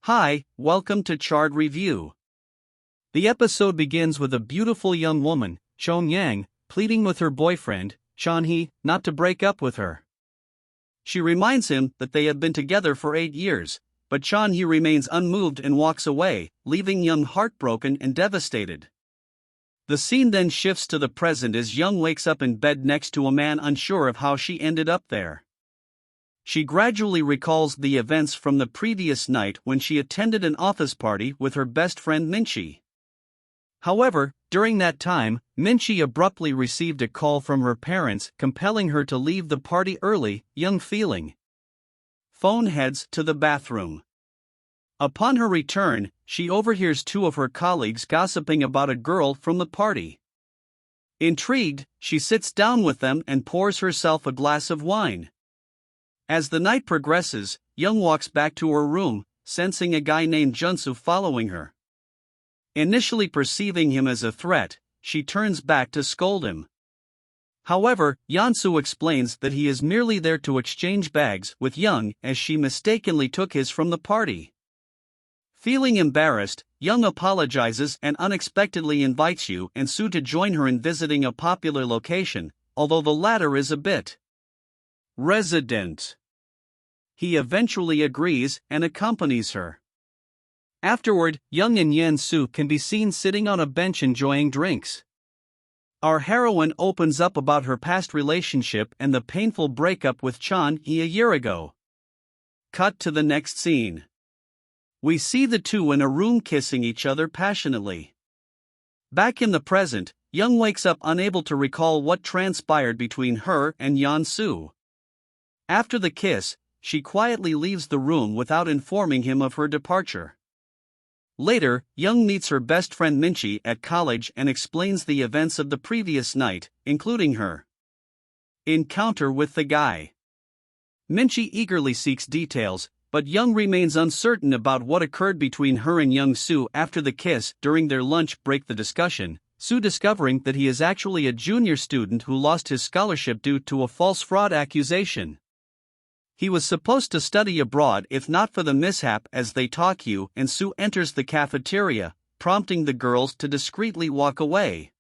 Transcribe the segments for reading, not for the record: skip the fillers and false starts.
Hi, welcome to Chard Review. The episode begins with a beautiful young woman, Chon Yang, pleading with her boyfriend, Chan Hee, not to break up with her. She reminds him that they have been together for 8 years, but Chan Hee remains unmoved and walks away, leaving Young heartbroken and devastated. The scene then shifts to the present as Young wakes up in bed next to a man unsure of how she ended up there. She gradually recalls the events from the previous night when she attended an office party with her best friend Minchi. However, during that time, Minchi abruptly received a call from her parents compelling her to leave the party early. Young feeling. Phone heads to the bathroom. Upon her return, she overhears two of her colleagues gossiping about a girl from the party. Intrigued, she sits down with them and pours herself a glass of wine. As the night progresses, Young walks back to her room, sensing a guy named Junsu following her. Initially perceiving him as a threat, she turns back to scold him. However, Yansu explains that he is merely there to exchange bags with Young as she mistakenly took his from the party. Feeling embarrassed, Young apologizes and unexpectedly invites Yu and Su to join her in visiting a popular location, although the latter is a bit resident. He eventually agrees and accompanies her. Afterward, Young and Yan Su can be seen sitting on a bench enjoying drinks. Our heroine opens up about her past relationship and the painful breakup with Chan Hee a year ago. Cut to the next scene. We see the two in a room kissing each other passionately. Back in the present, Young wakes up unable to recall what transpired between her and Yan Su. After the kiss, she quietly leaves the room without informing him of her departure. Later, Young meets her best friend Minchi at college and explains the events of the previous night, including her encounter with the guy. Minchi eagerly seeks details, but Young remains uncertain about what occurred between her and Young Su after the kiss. During their lunch break, the discussion, Su discovering that he is actually a junior student who lost his scholarship due to a false fraud accusation. He was supposed to study abroad if not for the mishap. As they talk, Yu and Su enters the cafeteria, prompting the girls to discreetly walk away.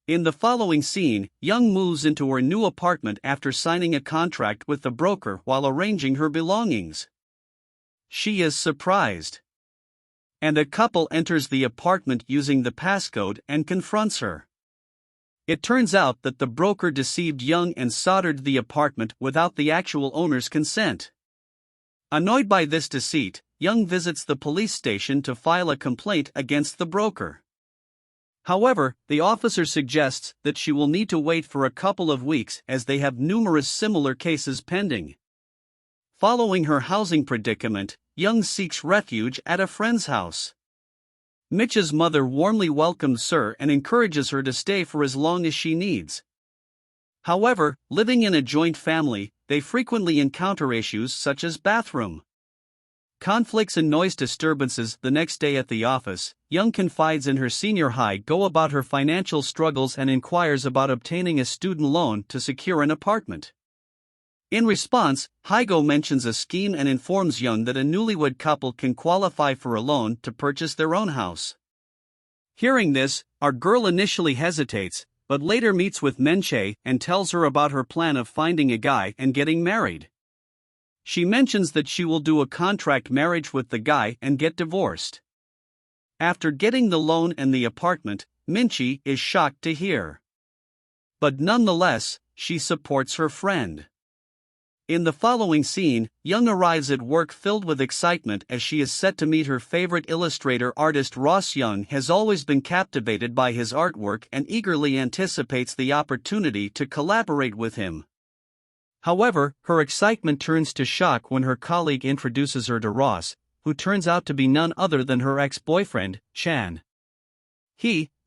In the following scene, Young moves into her new apartment after signing a contract with the broker while arranging her belongings. She is surprised, and a couple enters the apartment using the passcode and confronts her. It turns out that the broker deceived Young and soldered the apartment without the actual owner's consent. Annoyed by this deceit, Young visits the police station to file a complaint against the broker. However, the officer suggests that she will need to wait for a couple of weeks as they have numerous similar cases pending. Following her housing predicament, Young seeks refuge at a friend's house. Mitch's mother warmly welcomes her and encourages her to stay for as long as she needs. However, living in a joint family, they frequently encounter issues such as bathroom conflicts and noise disturbances. The next day at the office, Young confides in her senior Go about her financial struggles and inquires about obtaining a student loan to secure an apartment. In response, Go mentions a scheme and informs Young that a newlywed couple can qualify for a loan to purchase their own house. Hearing this, our girl initially hesitates, but later meets with Menche and tells her about her plan of finding a guy and getting married. She mentions that she will do a contract marriage with the guy and get divorced. After getting the loan and the apartment, Minchi is shocked to hear. But nonetheless, she supports her friend. In the following scene, Young arrives at work filled with excitement as she is set to meet her favorite illustrator artist Ross. Young has always been captivated by his artwork and eagerly anticipates the opportunity to collaborate with him. However, her excitement turns to shock when her colleague introduces her to Ross, who turns out to be none other than her ex-boyfriend, Chan.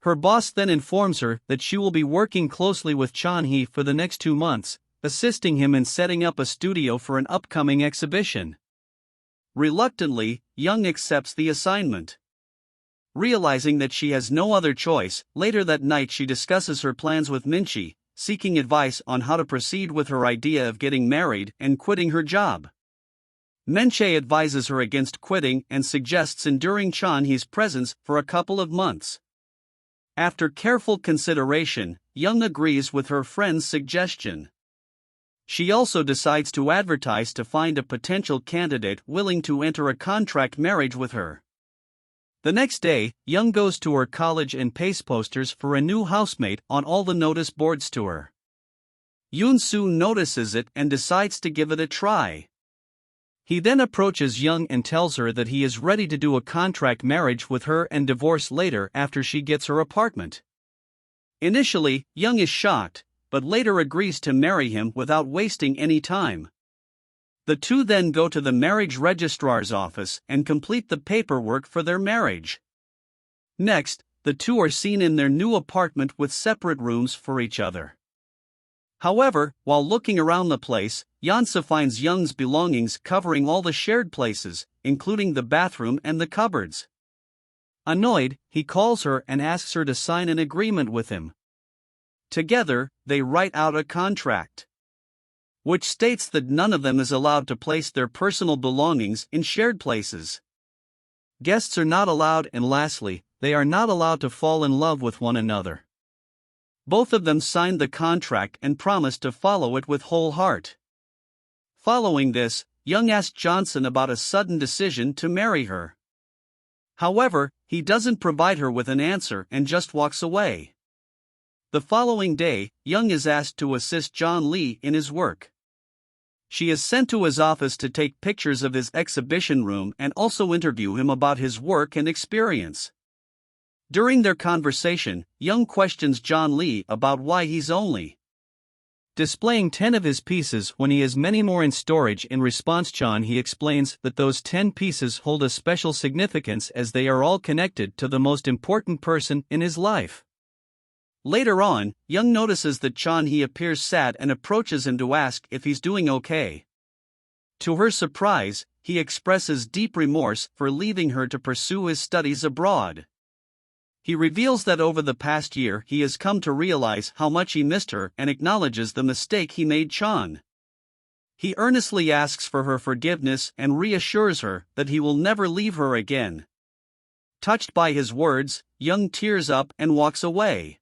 Her boss then informs her that she will be working closely with Chan Hee for the next 2 months, assisting him in setting up a studio for an upcoming exhibition. Reluctantly, Young accepts the assignment. Realizing that she has no other choice, later that night she discusses her plans with Minchi, seeking advice on how to proceed with her idea of getting married and quitting her job. Menche advises her against quitting and suggests enduring Chan-hee's presence for a couple of months. After careful consideration, Young agrees with her friend's suggestion. She also decides to advertise to find a potential candidate willing to enter a contract marriage with her. The next day, Young goes to her college and pastes posters for a new housemate on all the notice boards to her. Yoon-soo notices it and decides to give it a try. He then approaches Young and tells her that he is ready to do a contract marriage with her and divorce later after she gets her apartment. Initially, Young is shocked, but later agrees to marry him without wasting any time. The two then go to the marriage registrar's office and complete the paperwork for their marriage. Next, the two are seen in their new apartment with separate rooms for each other. However, while looking around the place, Yeon-soo finds Young's belongings covering all the shared places, including the bathroom and the cupboards. Annoyed, he calls her and asks her to sign an agreement with him. Together, they write out a contract, which states that none of them is allowed to place their personal belongings in shared places. Guests are not allowed, and lastly, they are not allowed to fall in love with one another. Both of them signed the contract and promised to follow it with whole heart. Following this, Young asks Johnson about a sudden decision to marry her. However, he doesn't provide her with an answer and just walks away. The following day, Young is asked to assist John Lee in his work. She is sent to his office to take pictures of his exhibition room and also interview him about his work and experience. During their conversation, Young questions John Lee about why he's only displaying 10 of his pieces when he has many more in storage. In response, he explains that those 10 pieces hold a special significance as they are all connected to the most important person in his life. Later on, Young notices that Chan-hee appears sad and approaches him to ask if he's doing okay. To her surprise, he expresses deep remorse for leaving her to pursue his studies abroad. He reveals that over the past year he has come to realize how much he missed her and acknowledges the mistake he made. He earnestly asks for her forgiveness and reassures her that he will never leave her again. Touched by his words, Young tears up and walks away.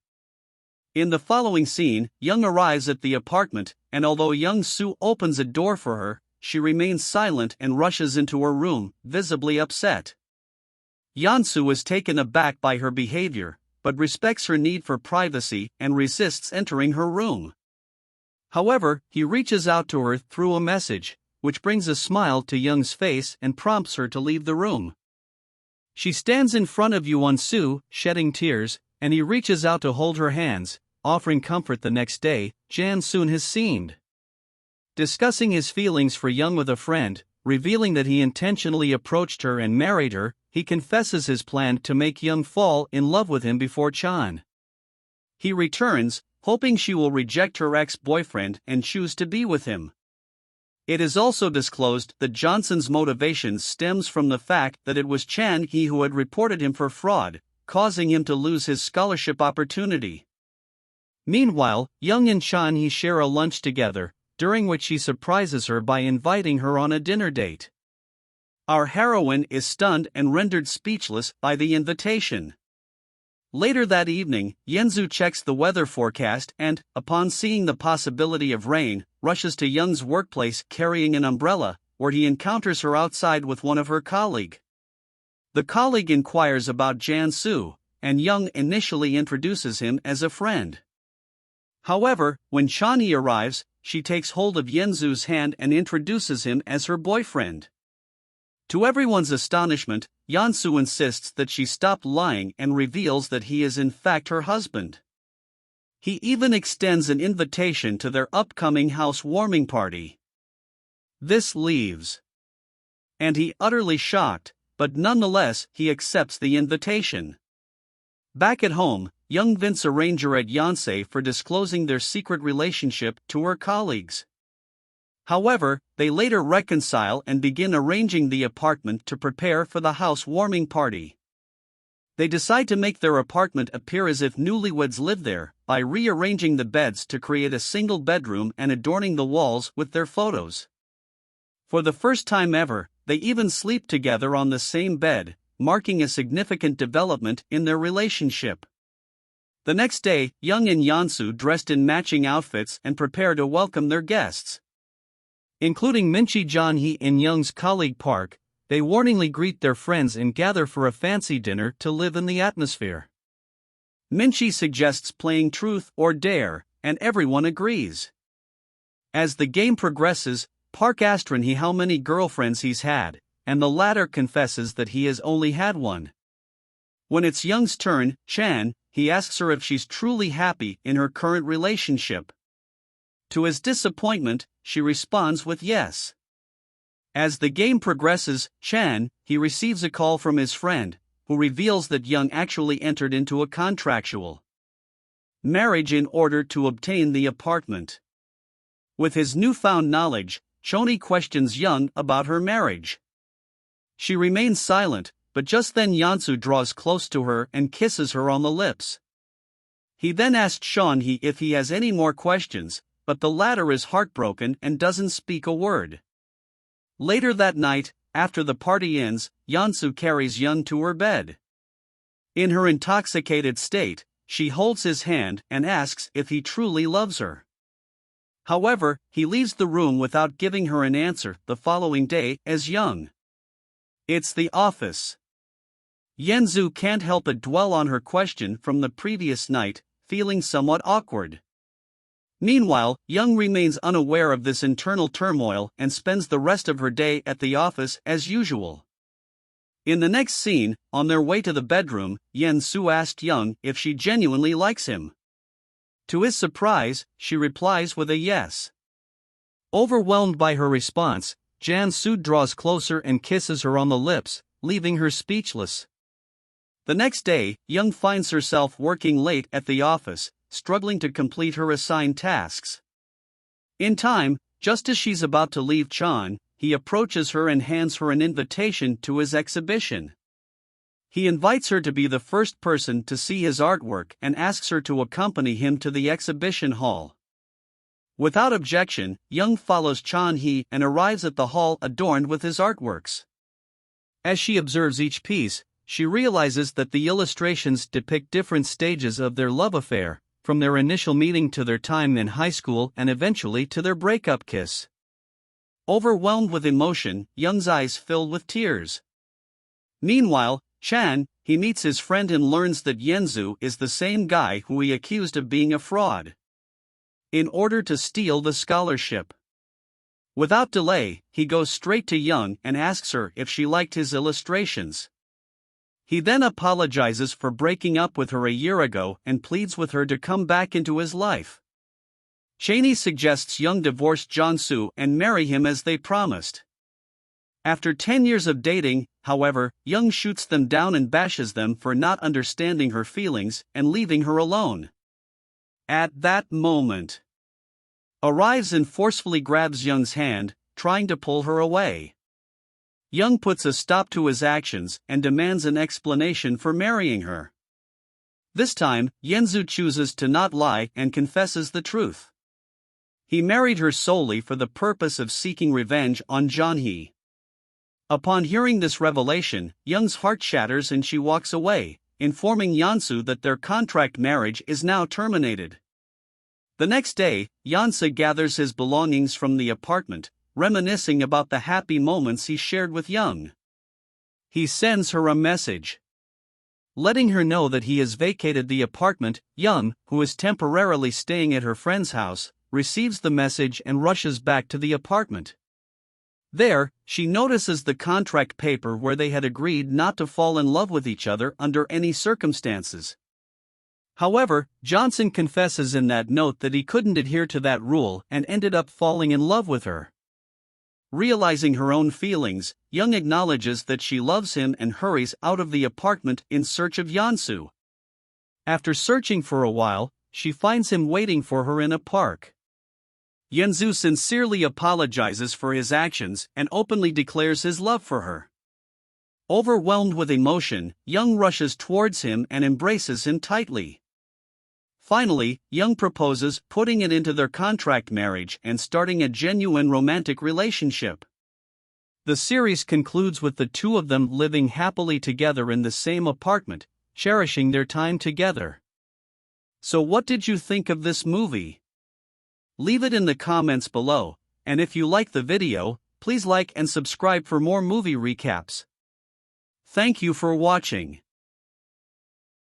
In the following scene, Young arrives at the apartment, and although Young-soo opens a door for her, she remains silent and rushes into her room, visibly upset. Yeon-soo is taken aback by her behavior, but respects her need for privacy and resists entering her room. However, he reaches out to her through a message, which brings a smile to Young's face and prompts her to leave the room. She stands in front of Yeon-soo, shedding tears, and he reaches out to hold her hands, offering comfort. The next day, Jan-soon has seen discussing his feelings for Young with a friend, revealing that he intentionally approached her and married her. He confesses his plan to make Young fall in love with him before Chan. He returns, hoping she will reject her ex-boyfriend and choose to be with him. It is also disclosed that Johnson's motivation stems from the fact that it was Chan-hee who had reported him for fraud, causing him to lose his scholarship opportunity. Meanwhile, Young and Chan-hee share a lunch together, during which he surprises her by inviting her on a dinner date. Our heroine is stunned and rendered speechless by the invitation. Later that evening, Yeon-soo checks the weather forecast and, upon seeing the possibility of rain, rushes to Young's workplace carrying an umbrella, where he encounters her outside with one of her colleagues. The colleague inquires about Jan-soo, and Young initially introduces him as a friend. However, when Chan-hee arrives, she takes hold of Yeon-soo's hand and introduces him as her boyfriend. To everyone's astonishment, Yeon-soo insists that she stop lying and reveals that he is in fact her husband. He even extends an invitation to their upcoming housewarming party. This leaves, and he utterly shocked, but nonetheless he accepts the invitation. Back at home, Young vents a ranger at Yeon-soo for disclosing their secret relationship to her colleagues. However, they later reconcile and begin arranging the apartment to prepare for the housewarming party. They decide to make their apartment appear as if newlyweds live there, by rearranging the beds to create a single bedroom and adorning the walls with their photos. For the first time ever, they even sleep together on the same bed, marking a significant development in their relationship. The next day, Young and Yeonsu dressed in matching outfits and prepare to welcome their guests. Including Minchi Jeonhee and Young's colleague Park, they warningly greet their friends and gather for a fancy dinner to live in the atmosphere. Minchi suggests playing Truth or Dare, and everyone agrees. As the game progresses, Park asks Jeonhee how many girlfriends he's had, and the latter confesses that he has only had one. When it's Young's turn, he asks her if she's truly happy in her current relationship. To his disappointment, she responds with yes. As the game progresses, he receives a call from his friend, who reveals that Young actually entered into a contractual marriage in order to obtain the apartment. With his newfound knowledge, Jeonhee questions Young about her marriage. She remains silent, but just then Yeonsu draws close to her and kisses her on the lips. He then asks Jeonhee if he has any more questions, but the latter is heartbroken and doesn't speak a word. Later that night, after the party ends, Yeonsu carries Young to her bed. In her intoxicated state, she holds his hand and asks if he truly loves her. However, he leaves the room without giving her an answer the following day as Young. It's the office. Yeonsu can't help but dwell on her question from the previous night, feeling somewhat awkward. Meanwhile, Young remains unaware of this internal turmoil and spends the rest of her day at the office as usual. In the next scene, on their way to the bedroom, Yeonsu asked Young if she genuinely likes him. To his surprise, she replies with a yes. Overwhelmed by her response, Yeonsu draws closer and kisses her on the lips, leaving her speechless. The next day, Young finds herself working late at the office, struggling to complete her assigned tasks. In time, just as she's about to leave he approaches her and hands her an invitation to his exhibition. He invites her to be the first person to see his artwork and asks her to accompany him to the exhibition hall. Without objection, Young follows Jeonhee and arrives at the hall adorned with his artworks. As she observes each piece, she realizes that the illustrations depict different stages of their love affair, from their initial meeting to their time in high school and eventually to their breakup kiss. Overwhelmed with emotion, Young's eyes fill with tears. Meanwhile, he meets his friend and learns that Yeonsu is the same guy who he accused of being a fraud in order to steal the scholarship. Without delay, he goes straight to Young and asks her if she liked his illustrations. He then apologizes for breaking up with her a year ago and pleads with her to come back into his life. Jeonhee suggests Young divorce Jeonsu and marry him as they promised. After 10 years of dating, however, Young shoots them down and bashes them for not understanding her feelings and leaving her alone. At that moment, arrives and forcefully grabs Young's hand, trying to pull her away. Young puts a stop to his actions and demands an explanation for marrying her. This time, Yeonsu chooses to not lie and confesses the truth. He married her solely for the purpose of seeking revenge on Jeonhee. Upon hearing this revelation, Young's heart shatters and she walks away, informing Yeonsu that their contract marriage is now terminated. The next day, Yeonsu gathers his belongings from the apartment, reminiscing about the happy moments he shared with Young. He sends her a message, letting her know that he has vacated the apartment. Young, who is temporarily staying at her friend's house, receives the message and rushes back to the apartment. There, she notices the contract paper where they had agreed not to fall in love with each other under any circumstances. However, Johnson confesses in that note that he couldn't adhere to that rule and ended up falling in love with her. Realizing her own feelings, Young acknowledges that she loves him and hurries out of the apartment in search of Yeonsu. After searching for a while, she finds him waiting for her in a park. Yeonsu sincerely apologizes for his actions and openly declares his love for her. Overwhelmed with emotion, Young rushes towards him and embraces him tightly. Finally, Young proposes putting it into their contract marriage and starting a genuine romantic relationship. The series concludes with the two of them living happily together in the same apartment, cherishing their time together. So what did you think of this movie? Leave it in the comments below, and if you like the video, please like and subscribe for more movie recaps. Thank you for watching.